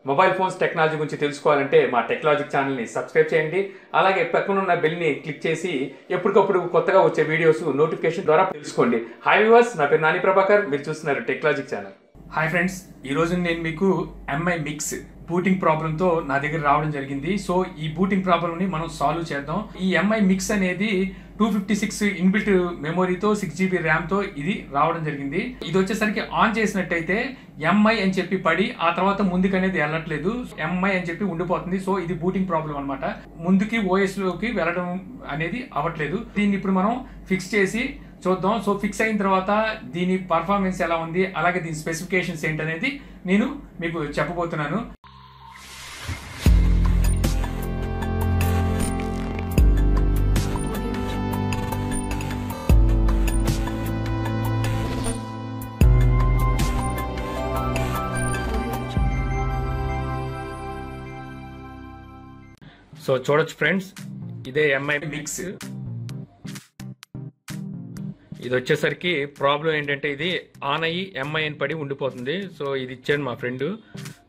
Mobile phones technology గురించి తెలుసుకోవాలంటే మా టెక్నాలజిక్ ఛానల్ని సబ్స్క్రైబ్ చేయండి. అలాగే పక్కనున్న బెల్ని క్లిక్ చేసి ఎప్పటికప్పుడు కొత్తగా వచ్చే వీడియోస్ నోటిఫికేషన్ ద్వారా తెలుసుకోండి. హాయ్ వ్యూవర్స్, నా పేరు నాని ప్రభాకర్, మీరు చూస్తున్నారు టెక్నాలజిక్ ఛానల్. హాయ్ ఫ్రెండ్స్, ఈరోజు నేను మీకు ఎంఐ మిక్స్ బూటింగ్ ప్రాబ్లంతో నా దగ్గర రావడం జరిగింది. సో ఈ బూటింగ్ ప్రాబ్లమ్ని మనం సాల్వ్ చేద్దాం. ఈ ఎంఐ మిక్స్ అనేది 256 ఇన్బిల్ట్ మెమొరీతో 6GB ర్యామ్తో ఇది రావడం జరిగింది. ఇది వచ్చేసరికి ఆన్ చేసినట్టయితే ఎంఐ అని చెప్పి పడి ఆ తర్వాత ముందుకు అనేది వెళ్ళట్లేదు, ఎంఐ అని చెప్పి ఉండిపోతుంది. సో ఇది బూటింగ్ ప్రాబ్లం అనమాట. ముందుకి ఓఎస్ లోకి వెళ్ళడం అనేది అవ్వట్లేదు. దీన్ని ఇప్పుడు మనం ఫిక్స్ చేసి చూద్దాం. సో ఫిక్స్ అయిన తర్వాత దీని పర్ఫార్మెన్స్ ఎలా ఉంది, అలాగే దీని స్పెసిఫికేషన్స్ ఏంటనేది నేను మీకు చెప్పబోతున్నాను. సో చూడొచ్చు ఫ్రెండ్స్, ఇదే ఎంఐ మిక్స్. ఇది వచ్చేసరికి ప్రాబ్లం ఏంటంటే ఇది ఆన్ అయ్యి ఎంఐ అని పడి ఉండిపోతుంది. సో ఇది ఇచ్చాడు మా ఫ్రెండ్.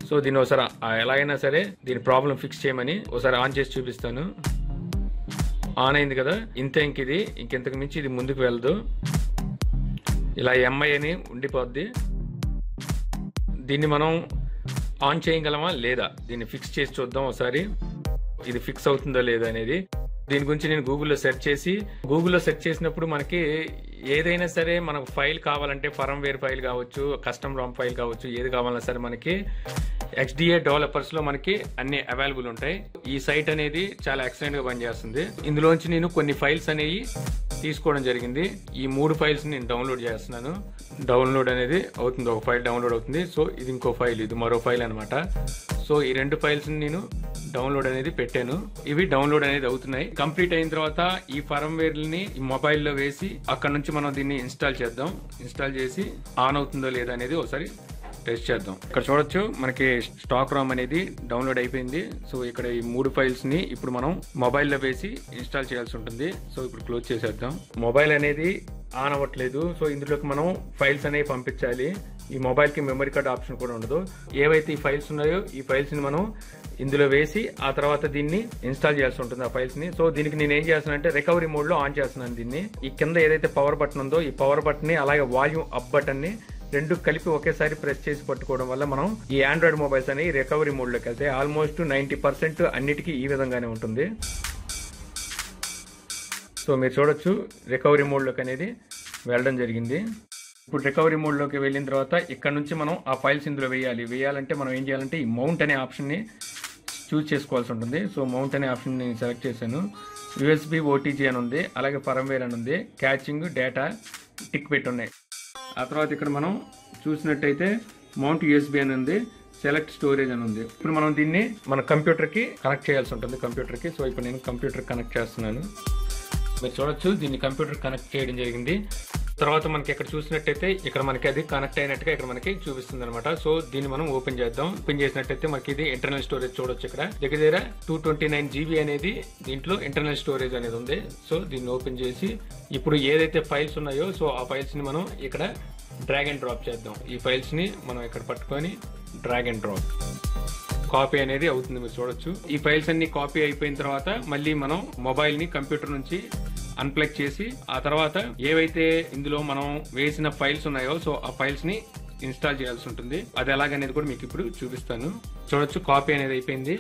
సో దీన్ని ఒకసారి ఎలాగైనా సరే దీని ప్రాబ్లం ఫిక్స్ చేయమని ఒకసారి ఆన్ చేసి చూపిస్తాను. ఆన్ అయింది కదా, ఇంతే. ఇంకెంతకు మించి ఇది ముందుకు వెళ్ళదు, ఇలా ఎంఐ అని ఉండిపోద్ది. దీన్ని మనం ఆన్ చేయగలమా లేదా దీన్ని ఫిక్స్ చేసి చూద్దాం ఒకసారి, ఇది ఫిక్స్ అవుతుందో లేదా అనేది. దీని గురించి నేను గూగుల్లో సెర్చ్ చేసినప్పుడు మనకి ఏదైనా సరే మనకు ఫైల్ కావాలంటే ఫర్మ్వేర్ ఫైల్ కావచ్చు, కస్టమ్ రామ్ ఫైల్ కావచ్చు, ఏది కావాలన్నా సరే మనకి XDA డెవలపర్స్ లో మనకి అన్ని అవైలబుల్ ఉంటాయి. ఈ సైట్ అనేది చాలా ఎక్సలెంట్ గా పనిచేస్తుంది. ఇందులోంచి నేను కొన్ని ఫైల్స్ అనేవి తీసుకోవడం జరిగింది. ఈ 3 ఫైల్స్ నేను డౌన్లోడ్ చేస్తున్నాను. డౌన్లోడ్ అనేది అవుతుంది, ఒక ఫైల్ డౌన్లోడ్ అవుతుంది. సో ఇది ఇంకో ఫైల్, ఇది మరో ఫైల్ అనమాట. సో ఈ 2 ఫైల్స్ నేను డౌన్లోడ్ అనేది పెట్టాను. ఇవి డౌన్లోడ్ అనేది అవుతున్నాయి. కంప్లీట్ అయిన తర్వాత ఈ ఫర్మ్వేర్ ని ఈ మొబైల్లో వేసి అక్కడ నుంచి మనం దీన్ని ఇన్స్టాల్ చేద్దాం. ఇన్స్టాల్ చేసి ఆన్ అవుతుందో లేదా అనేది ఒకసారి టెస్ట్ చేద్దాం. ఇక్కడ చూడొచ్చు మనకి స్టాక్ రామ్ అనేది డౌన్లోడ్ అయిపోయింది. సో ఇక్కడ ఈ 3 ఫైల్స్ ని ఇప్పుడు మనం మొబైల్లో వేసి ఇన్స్టాల్ చేయాల్సి ఉంటుంది. సో ఇప్పుడు క్లోజ్ చేసేద్దాం. మొబైల్ అనేది ఆన్ అవ్వట్లేదు. సో ఇందులోకి మనం ఫైల్స్ అనేవి పంపించాలి. ఈ మొబైల్ కి మెమరీ కార్డ్ ఆప్షన్ కూడా ఉండదు. ఏవైతే ఈ ఫైల్స్ ఉన్నాయో ఈ ఫైల్స్ ని మనం ఇందులో వేసి ఆ తర్వాత దీన్ని ఇన్స్టాల్ చేయాల్సి ఉంటుంది, ఆ ఫైల్స్ ని. సో దీనికి నేను ఏం చేస్తున్నానంటే రికవరీ మోడ్ లో ఆన్ చేస్తున్నాను దీన్ని. ఈ కింద ఏదైతే పవర్ బటన్ ఉందో ఈ పవర్ బటన్ ని అలాగే వాల్యూమ్ అప్ బటన్ ని రెండు కలిపి ఒకేసారి ప్రెస్ చేసి పట్టుకోవడం వల్ల మనం ఈ ఆండ్రాయిడ్ మొబైల్స్ అనేవి రికవరీ మోడ్ లోకి వెళ్తాయి. ఆల్మోస్ట్ 90% అన్నిటికీ ఈ విధంగానే ఉంటుంది. సో మీరు చూడొచ్చు రికవరీ మోడ్ లోకి అనేది వెళ్ళడం జరిగింది. ఇప్పుడు రికవరీ మోడ్ లోకి వెళ్ళిన తర్వాత ఇక్కడ నుంచి మనం ఆ ఫైల్స్ ఇందులో వేయాలంటే మనం ఏం చేయాలంటే ఈ మౌంట్ అనే ఆప్షన్ ని చూస్ చేసుకోవాల్సి ఉంటుంది. సో మౌంట్ అనే ఆప్షన్ నేను సెలెక్ట్ చేశాను. USB OTG అని ఉంది, అలాగే ఫర్మ్వేర్ అని ఉంది, క్యాచింగ్, డేటా టిక్ పెట్టి ఉన్నాయి. ఆ తర్వాత ఇక్కడ మనం చూసినట్టయితే మౌంట్ USB అని ఉంది, సెలెక్ట్ స్టోరేజ్ అని ఉంది. ఇప్పుడు మనం దీన్ని మన కంప్యూటర్కి కనెక్ట్ చేయాల్సి ఉంటుంది, కంప్యూటర్కి. సో ఇప్పుడు నేను కంప్యూటర్ కనెక్ట్ చేస్తున్నాను. మీరు చూడొచ్చు దీన్ని కంప్యూటర్ కనెక్ట్ చేయడం జరిగింది. తర్వాత మనకి ఇక్కడ చూసినట్టయితే ఇక్కడ మనకి అది కనెక్ట్ అయినట్టుగా ఇక్కడ మనకి చూపిస్తుంది అనమాట. సో దీన్ని మనం ఓపెన్ చేద్దాం. ఓపెన్ చేసినట్టయితే మనకి ఇది ఇంటర్నల్ స్టోరేజ్ చూడొచ్చు. ఇక్కడ దగ్గర 229GB అనేది దీంట్లో ఇంటర్నల్ స్టోరేజ్ అనేది ఉంది. సో దీన్ని ఓపెన్ చేసి ఇప్పుడు ఏదైతే ఫైల్స్ ఉన్నాయో సో ఆ ఫైల్స్ ని మనం ఇక్కడ డ్రాగ్ అండ్ డ్రాప్ చేద్దాం. ఈ ఫైల్స్ ని మనం ఇక్కడ పట్టుకొని డ్రాగ్ అండ్ డ్రాప్ కాపీ అనేది అవుతుంది. మీరు చూడొచ్చు ఈ ఫైల్స్ అన్ని కాపీ అయిపోయిన తర్వాత మళ్ళీ మనం మొబైల్ ని కంప్యూటర్ నుంచి అన్ప్లగ్ చేసి ఆ తర్వాత ఏవైతే ఇందులో మనం వేసిన ఫైల్స్ ఉన్నాయో సో ఆ ఫైల్స్ ని ఇన్స్టాల్ చేయాల్సి ఉంటుంది. అది ఎలాగనేది కూడా మీకు ఇప్పుడు చూపిస్తాను. చూడొచ్చు కాపీ అనేది అయిపోయింది.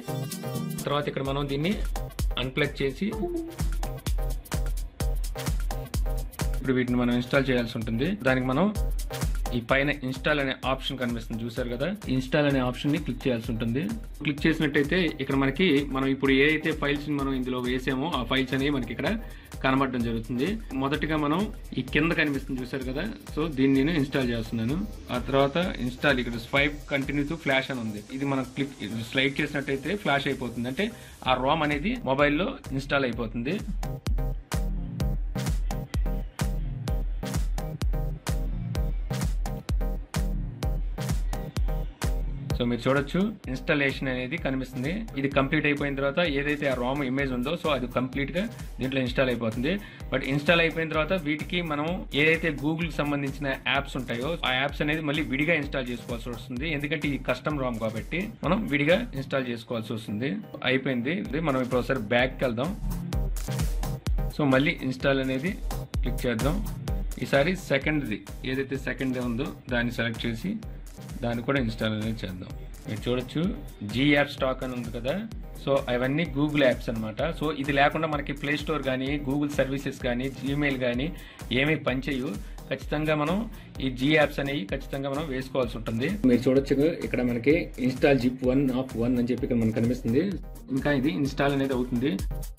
తర్వాత ఇక్కడ మనం దీన్ని అన్ప్లగ్ చేసి ఇప్పుడు వీటిని మనం ఇన్స్టాల్ చేయాల్సి ఉంటుంది. దానికి మనం ఈ పైన ఇన్స్టాల్ అనే ఆప్షన్ కనిపిస్తుంది, చూసారు కదా. ఇన్స్టాల్ అనే ఆప్షన్ ని క్లిక్ చేయాల్సి ఉంటుంది. క్లిక్ చేసినట్టయితే ఇక్కడ మనకి మనం ఇప్పుడు ఏదైతే ఫైల్స్ మనం ఇందులో వేసామో ఆ ఫైల్స్ అనేవి మనకి ఇక్కడ కనబడడం జరుగుతుంది. మొదటిగా మనం ఈ కింద కనిపిస్తుంది, చూసారు కదా. సో దీన్ని నేను ఇన్స్టాల్ చేస్తున్నాను. ఆ తర్వాత ఇన్స్టాల్ ఇక్కడ స్వైప్ కంటిన్యూ టు ఫ్లాష్ అని ఉంది. ఇది మనం క్లిక్ స్లైడ్ చేసినట్టయితే ఫ్లాష్ అయిపోతుంది, అంటే ఆ రామ్ అనేది మొబైల్లో ఇన్స్టాల్ అయిపోతుంది. సో మీరు చూడొచ్చు ఇన్స్టాలేషన్ అనేది కనిపిస్తుంది. ఇది కంప్లీట్ అయిపోయిన తర్వాత ఏదైతే ఆ రామ్ ఇమేజ్ ఉందో సో అది కంప్లీట్ గా దీంట్లో ఇన్స్టాల్ అయిపోతుంది. బట్ ఇన్స్టాల్ అయిపోయిన తర్వాత వీటికి మనం ఏదైతే గూగుల్ కి సంబంధించిన యాప్స్ ఉంటాయో ఆ యాప్స్ అనేది మళ్ళీ విడిగా ఇన్స్టాల్ చేసుకోవాల్సి వస్తుంది. ఎందుకంటే ఇది కస్టమ్ రామ్ కాబట్టి మనం విడిగా ఇన్స్టాల్ చేసుకోవాల్సి వస్తుంది. అయిపోయింది. మనం ఇప్పుడు ఒకసారి బ్యాక్ కి వెళ్దాం. సో మళ్ళీ ఇన్స్టాల్ అనేది క్లిక్ చేద్దాం. ఈసారి సెకండ్ది ఏదైతే సెకండ్ ఉందో దాన్ని సెలెక్ట్ చేసి దాన్ని కూడా ఇన్స్టాల్ అనేది చేద్దాం. మీరు చూడొచ్చు జీ యాప్ స్టాక్ అని ఉంది కదా, సో అవన్నీ గూగుల్ యాప్స్ అనమాట. సో ఇది లేకుండా మనకి ప్లే స్టోర్ కానీ గూగుల్ సర్వీసెస్ కానీ జీమెయిల్ కానీ ఏమీ పనిచేయవు. ఖచ్చితంగా మనం ఈ జీ యాప్స్ అనేవి ఖచ్చితంగా మనం వేసుకోవాల్సి ఉంటుంది. మీరు చూడొచ్చు ఇక్కడ మనకి ఇన్స్టాల్ జిప్ 1 అని చెప్పి ఇక్కడ మనకు కనిపిస్తుంది. ఇంకా ఇది ఇన్స్టాల్ అనేది అవుతుంది.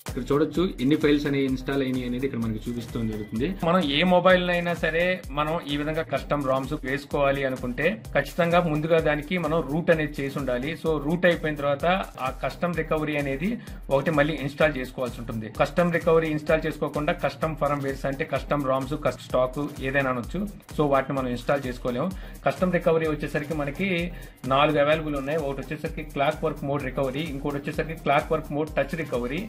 ఇక్కడ చూడొచ్చు ఎన్ని ఫైల్స్ అనేవి ఇన్స్టాల్ అయినాయి అనేది ఇక్కడ మనకి చూపిస్తూ జరుగుతుంది. మనం ఏ మొబైల్ అయినా సరే మనం ఈ విధంగా కస్టమ్ రామ్స్ వేసుకోవాలి అనుకుంటే ఖచ్చితంగా ముందుగా దానికి మనం రూట్ అనేది చేసి ఉండాలి. సో రూట్ అయిపోయిన తర్వాత ఆ కస్టమ్ రికవరీ అనేది ఒకటి మళ్ళీ ఇన్స్టాల్ చేసుకోవాల్సి ఉంటుంది. కస్టమ్ రికవరీ ఇన్స్టాల్ చేసుకోకుండా కస్టమ్ ఫర్మ్వేర్స్ అంటే కస్టమ్ రామ్స్ స్టాక్ ఏదైనా అనొచ్చు. సో వాటిని మనం ఇన్స్టాల్ చేసుకోలేము. కస్టమ్ రికవరీ వచ్చేసరికి మనకి 4 అవైలబుల్ ఉన్నాయి. ఒకటి వచ్చేసరికి క్లాక్ వర్క్ మోడ్ రికవరీ, ఇంకోటి వచ్చేసరికి clock work mode touch recovery,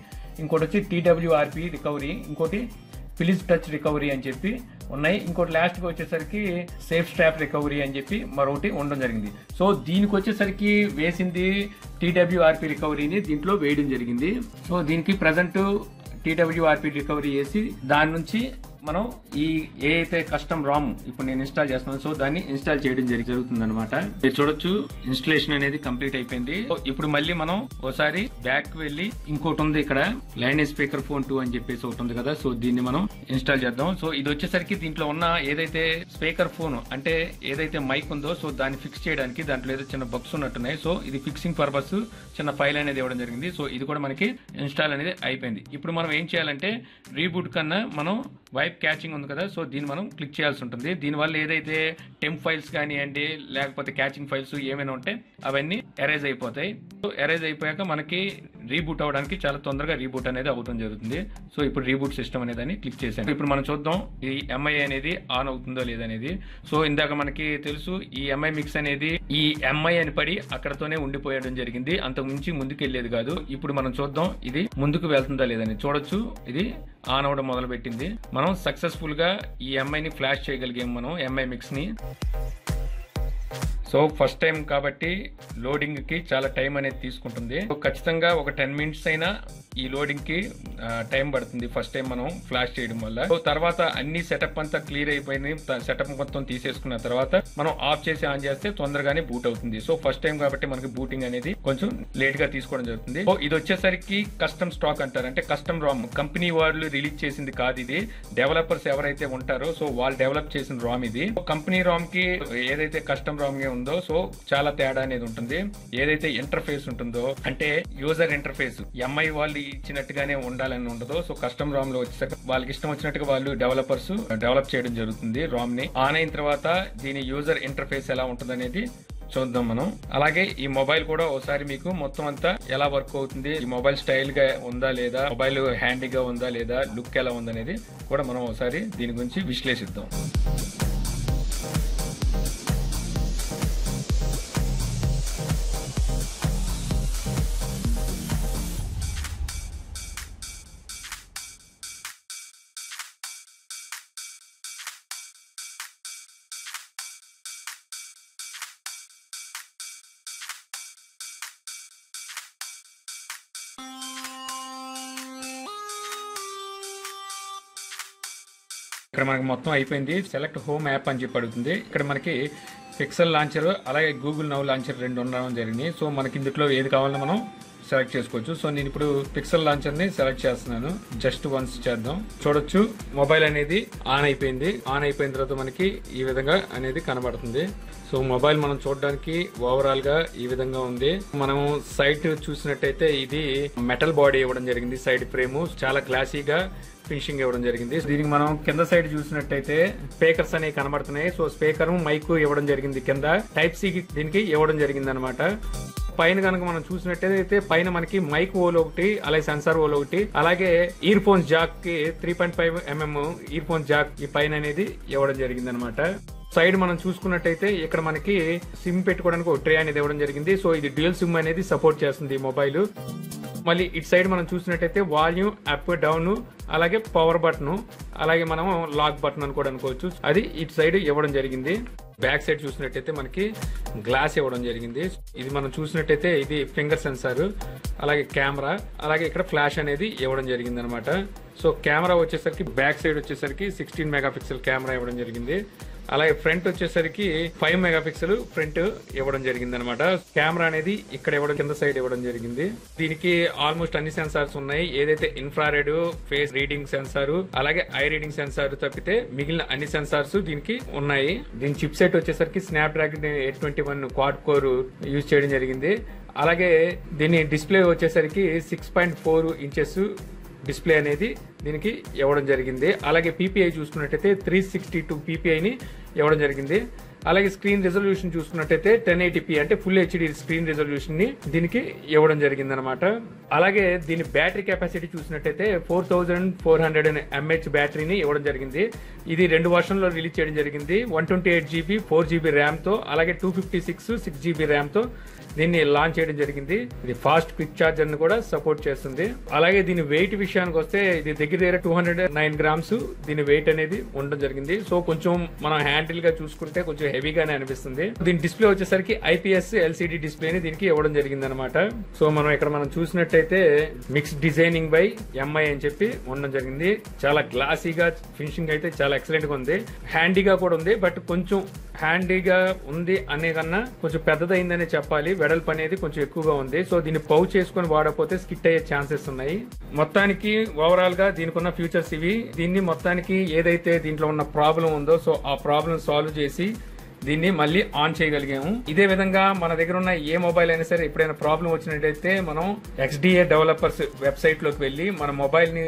ఇంకోటి వచ్చి TWRP రికవరీ, ఇంకోటి ఫిలిజ్ టచ్ రికవరీ అని చెప్పి ఉన్నాయి. ఇంకోటి లాస్ట్ గా వచ్చేసరికి సేఫ్ స్ట్రాప్ రికవరీ అని చెప్పి మరొకటి ఉండడం జరిగింది. సో దీనికి వచ్చేసరికి వేసింది TWRP రికవరీని దీంట్లో వేయడం జరిగింది. సో దీనికి ప్రజెంట్ TWRP రికవరీ వేసి దాని నుంచి మనం ఈ ఏ అయితే కస్టమ్ రామ్ ఇప్పుడు నేను ఇన్స్టాల్ చేస్తున్నాను సో దాన్ని ఇన్స్టాల్ చేయడం జరుగుతుంది అనమాట. మీరు చూడొచ్చు ఇన్స్టలేషన్ అనేది కంప్లీట్ అయిపోయింది. ఇప్పుడు మళ్ళీ మనం ఒకసారి బ్యాక్ వెళ్ళి ఇంకోటి ఉంది ఇక్కడ లైనేజ్ స్పీకర్ ఫోన్ 2 అని చెప్పేసి ఒకటి ఉంది కదా, సో దీన్ని మనం ఇన్స్టాల్ చేద్దాం. సో ఇది వచ్చేసరికి దీంట్లో ఉన్న ఏదైతే స్పీకర్ ఫోన్ అంటే ఏదైతే మైక్ ఉందో సో దాన్ని ఫిక్స్ చేయడానికి దాంట్లో ఏదో చిన్న బగ్స్ ఉన్నట్టున్నాయి. సో ఇది ఫిక్సింగ్ పర్పస్ చిన్న ఫైల్ అనేది ఇవ్వడం జరిగింది. సో ఇది కూడా మనకి ఇన్స్టాల్ అనేది అయిపోయింది. ఇప్పుడు మనం ఏం చేయాలంటే రీబూట్ కన్నా మనం వైప్ క్యాచింగ్ ఉంది కదా, సో దీన్ని మనం క్లిక్ చేయాల్సి ఉంటుంది. దీనివల్ల ఏదైతే టెంప్ ఫైల్స్ కానివ్వండి లేకపోతే క్యాచింగ్ ఫైల్స్ ఏమైనా ఉంటే అవన్నీ ఎరేజ్ అయిపోతాయి. సో ఎరేజ్ అయిపోయాక మనకి రీబూట్ అవడానికి చాలా తొందరగా రీబూట్ అనేది అవడం జరుగుతుంది. సో ఇప్పుడు రీబూట్ సిస్టమ్ అనేది క్లిక్ చేశాను. ఇప్పుడు మనం చూద్దాం ఈ MI అనేది ఆన్ అవుతుందో లేదనేది. సో ఇందాక మనకి తెలుసు ఈ MI మిక్స్ అనేది ఈ MI అని పడి అక్కడతోనే ఉండిపోయడం జరిగింది, అంతకు మించి ముందుకు వెళ్ళేది కాదు. ఇప్పుడు మనం చూద్దాం ఇది ముందుకు వెళ్తుందా లేదని. చూడొచ్చు ఇది ఆన్ అవడం మొదలు పెట్టింది. మనం సక్సెస్ఫుల్ గా ఈ MIని ఫ్లాష్ చేయగలిగాం మనం MI మిక్స్ ని. సో ఫస్ట్ టైం కాబట్టి లోడింగ్ కి చాలా టైం అనేది తీసుకుంటుంది. ఖచ్చితంగా ఒక 10 మినిట్స్ అయినా ఈ లోడింగ్ కి టైం పడుతుంది ఫస్ట్ టైం మనం ఫ్లాష్ చేయడం వల్ల. సో తర్వాత అన్ని సెటప్ అంతా క్లియర్ అయిపోయింది. సెటప్ మొత్తం తీసేసుకున్న తర్వాత మనం ఆఫ్ చేసి ఆన్ చేస్తే తొందరగానే బూట్ అవుతుంది. సో ఫస్ట్ టైం కాబట్టి మనకి బూటింగ్ అనేది కొంచెం లేట్ గా తీసుకోవడం జరుగుతుంది. సో ఇది వచ్చేసరికి కస్టమ్ స్టాక్ అంటారు, అంటే కస్టమ్ రామ్. కంపెనీ వాళ్ళు రిలీజ్ చేసింది కాదు, ఇది డెవలపర్స్ ఎవరైతే ఉంటారో సో వాళ్ళు డెవలప్ చేసిన రామ్ ఇది. కంపెనీ రామ్ కి ఏదైతే కస్టమ్ రామ్ ఉందో సో చాలా తేడా అనేది ఉంటుంది. ఏదైతే ఇంటర్ఫేస్ ఉంటుందో అంటే యూజర్ ఇంటర్ఫేస్ MI వాళ్ళు ఇచ్చినట్టుగానే ఉండాలని ఉండదు. సో కస్టమ్ రామ్ లో వచ్చేసరికి వాళ్ళకి ఇష్టం వచ్చినట్టుగా వాళ్ళు డెవలపర్స్ డెవలప్ చేయడం జరుగుతుంది రామ్ ని. ఆన్ అయిన తర్వాత దీని యూజర్ ఇంటర్ఫేస్ ఎలా ఉంటుంది అనేది చూద్దాం మనం. అలాగే ఈ మొబైల్ కూడా ఒకసారి మీకు మొత్తం అంతా ఎలా వర్క్ అవుతుంది, ఈ మొబైల్ స్టైల్ గా ఉందా లేదా, మొబైల్ హ్యాండీగా ఉందా లేదా, లుక్ ఎలా ఉందనేది కూడా మనం ఒకసారి దీని గురించి విశ్లేషిద్దాం. ఇక్కడ మనకి మొత్తం అయిపోయింది. సెలెక్ట్ హోమ్ యాప్ అని చెప్పి అడుగుతుంది. ఇక్కడ మనకి పిక్సెల్ లాంచర్ అలాగే గూగుల్ నౌ లాంచర్ 2 ఉండడం జరిగింది. సో మనకి ఇందులో ఏది కావాలన్నా మనం సెలెక్ట్ చేసుకోవచ్చు. సో నేను ఇప్పుడు పిక్సెల్ లాంచర్ ని సెలెక్ట్ చేస్తున్నాను. జస్ట్ వన్స్ చేద్దాం. చూడొచ్చు మొబైల్ అనేది ఆన్ అయిపోయింది. ఆన్ అయిపోయిన తర్వాత మనకి ఈ విధంగా అనేది కనబడుతుంది. సో మొబైల్ మనం చూడడానికి ఓవరాల్ గా ఈ విధంగా ఉంది. మనం సైట్ చూసినట్టయితే ఇది మెటల్ బాడీ ఇవ్వడం జరిగింది. సైడ్ ఫ్రేమ్ చాలా క్లాసీగా ఫినిషింగ్ ఇవ్వడం జరిగింది. దీనికి మనం కింద సైడ్ చూసినట్టయితే స్పీకర్స్ అనేవి కనబడుతున్నాయి. సో స్పీకర్ మైక్ ఇవ్వడం జరిగింది. కింద టైప్ సి దీనికి ఇవ్వడం జరిగింది అనమాట. పైన కనుక మనం చూసినట్టయితే పైన మనకి మైక్ ఓల్ ఒకటి, అలాగే సెన్సార్ ఓల్ ఒకటి, అలాగే ఇయర్ ఫోన్స్ జాక్ కి 3.5mm ఇయర్ ఫోన్స్ జాక్ ఈ పైన అనేది ఇవ్వడం జరిగింది అనమాట. సైడ్ మనం చూసుకున్నట్టయితే ఇక్కడ మనకి సిమ్ పెట్టుకోవడానికి ఒక ట్రే అనేది ఇవ్వడం జరిగింది. సో ఇది డ్యూయల్ సిమ్ అనేది సపోర్ట్ చేస్తుంది ఈ మొబైల్. మళ్ళీ ఇటు సైడ్ మనం చూసినట్టయితే వాల్యూమ్ అప్ డౌన్, అలాగే పవర్ బటన్, అలాగే మనం లాక్ బటన్ అని కూడా అనుకోవచ్చు. అది ఇటు సైడ్ ఇవ్వడం జరిగింది. బ్యాక్ సైడ్ చూసినట్టయితే మనకి గ్లాస్ ఇవ్వడం జరిగింది. ఇది మనం చూసినట్టయితే ఇది ఫింగర్ సెన్సార్, అలాగే కెమెరా, అలాగే ఇక్కడ ఫ్లాష్ అనేది ఇవ్వడం జరిగింది అనమాట. సో కెమెరా వచ్చేసరికి బ్యాక్ సైడ్ వచ్చేసరికి 16 మెగాపిక్సెల్ కెమెరా ఇవ్వడం జరిగింది. అలాగే ఫ్రంట్ వచ్చేసరికి 5 మెగాపిక్సెల్ ఫ్రంట్ ఇవ్వడం జరిగింది అనమాట. కెమెరా అనేది ఇక్కడ ఇవ్వడం, కింద సైడ్ ఇవ్వడం జరిగింది. దీనికి ఆల్మోస్ట్ అన్ని సెన్సార్స్ ఉన్నాయి. ఏదైతే ఇన్ఫ్రారెడ్, ఫేస్ రీడింగ్ సెన్సార్, అలాగే ఐ రీడింగ్ సెన్సార్ తప్పితే మిగిలిన అన్ని సెన్సార్స్ దీనికి ఉన్నాయి. దీని చిప్ సెట్ వచ్చేసరికి స్నాప్డ్రాగన్ 821 క్వాడ్ కోర్ యూజ్ చేయడం జరిగింది. అలాగే దీని డిస్ప్లే వచ్చేసరికి 6.4 ఇంచెస్ డిస్ప్లే అనేది దీనికి ఇవ్వడం జరిగింది. అలాగే పీపీఐ చూసుకున్నట్టయితే 362 పీపీఐని ఇవ్వడం జరిగింది. అలాగే స్క్రీన్ రెజల్యూషన్ చూసుకున్నట్టయితే 1080p అంటే ఫుల్ హెచ్డి స్క్రీన్ రెజల్యూషన్ ని దీనికి ఇవ్వడం జరిగింది అనమాట. అలాగే దీని బ్యాటరీ కెపాసిటీ చూసినట్టయితే 4400 mAh బ్యాటరీని ఇవ్వడం జరిగింది. ఇది 2 వర్షన్లో రిలీజ్ చేయడం జరిగింది. 128GB 4GB ర్యామ్ తో, అలాగే 256 6GB ర్యామ్ తో దీన్ని లాంచ్ చేయడం జరిగింది. ఇది ఫాస్ట్ క్విక్ ఛార్జర్ ని కూడా సపోర్ట్ చేస్తుంది. అలాగే దీని వెయిట్ విషయానికి వస్తే ఇది దగ్గర 209 గ్రామ్స్ దీని వెయిట్ అనేది ఉండడం జరిగింది. సో కొంచెం మనం హ్యాండిల్ గా చూసుకుంటే కొంచెం హెవీగానే అనిపిస్తుంది. దీని డిస్ప్లే వచ్చేసరికి IPS LCD డిస్ప్లేని దీనికి ఇవ్వడం జరిగింది అనమాట. సో మనం చూసినట్టయితే మిక్స్ డిజైనింగ్ బై MI అని చెప్పి ఉండడం జరిగింది. చాలా గ్లాసీగా ఫినిషింగ్ అయితే చాలా ఎక్సలెంట్ గా ఉంది. హ్యాండీగా కూడా ఉంది, బట్ కొంచెం హ్యాండీగా ఉంది అనే కన్నా కొంచెం పెద్దదైందనే చెప్పాలి. వెడల్పు అనేది కొంచెం ఎక్కువగా ఉంది. సో దీన్ని పౌచ్ చేసుకుని వాడకపోతే స్కిట్ అయ్యే ఛాన్సెస్ ఉన్నాయి. మొత్తానికి ఓవరాల్ గా దీనికి ఉన్న ఫ్యూచర్స్ ఇవి. దీన్ని మొత్తానికి ఏదైతే దీంట్లో ఉన్న ప్రాబ్లం ఉందో సో ఆ ప్రాబ్లం సాల్వ్ చేసి దీన్ని మళ్ళీ ఆన్ చేయగలిగాము. ఇదే విధంగా మన దగ్గర ఉన్న ఏ మొబైల్ అయినా సరే ఎప్పుడైనా ప్రాబ్లం వచ్చినట్టయితే మనం XDA డెవలపర్స్ వెబ్సైట్ లోకి వెళ్లి మన మొబైల్ ని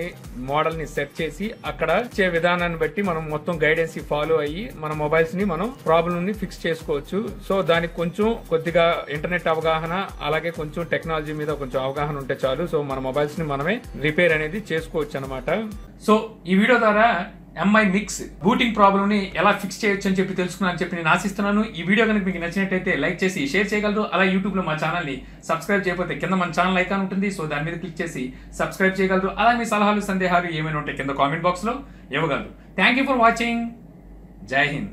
మోడల్ ని సెట్ చేసి అక్కడ ఇచ్చే విధానాన్ని బట్టి మనం మొత్తం గైడెన్స్ ఫాలో అయ్యి మన మొబైల్స్ ని మనం ప్రాబ్లం ని ఫిక్స్ చేసుకోవచ్చు. సో దానికి కొంచెం కొద్దిగా ఇంటర్నెట్ అవగాహన, అలాగే కొంచెం టెక్నాలజీ మీద కొంచెం అవగాహన ఉంటే చాలు. సో మన మొబైల్స్ ని మనమే రిపేర్ అనేది చేసుకోవచ్చు అనమాట. సో ఈ వీడియో ద్వారా MI మిక్స్ బూటింగ్ ప్రాబ్లమ్ ని ఎలా ఫిక్స్ చేయొచ్చు అని చెప్పి తెలుసుకున్నాను చెప్పి నేను ఆశిస్తున్నాను. ఈ వీడియో కనుక మీకు నచ్చినట్టయితే లైక్ చేసి షేర్ చేయగలరు. అలా యూట్యూబ్ లో మా ఛానల్ ని సబ్స్క్రైబ్ చేయకపోతే కింద మన ఛానల్ ఐకాన్ ఉంటుంది. సో దాని మీద క్లిక్ చేసి సబ్స్క్రైబ్ చేయగలరు. అలా మీ సలహాలు సందేహాలు ఏమైనా ఉంటే కింద కామెంట్ బాక్స్ లో ఇవ్వగలరు. Thank you for watching. జై హింద్.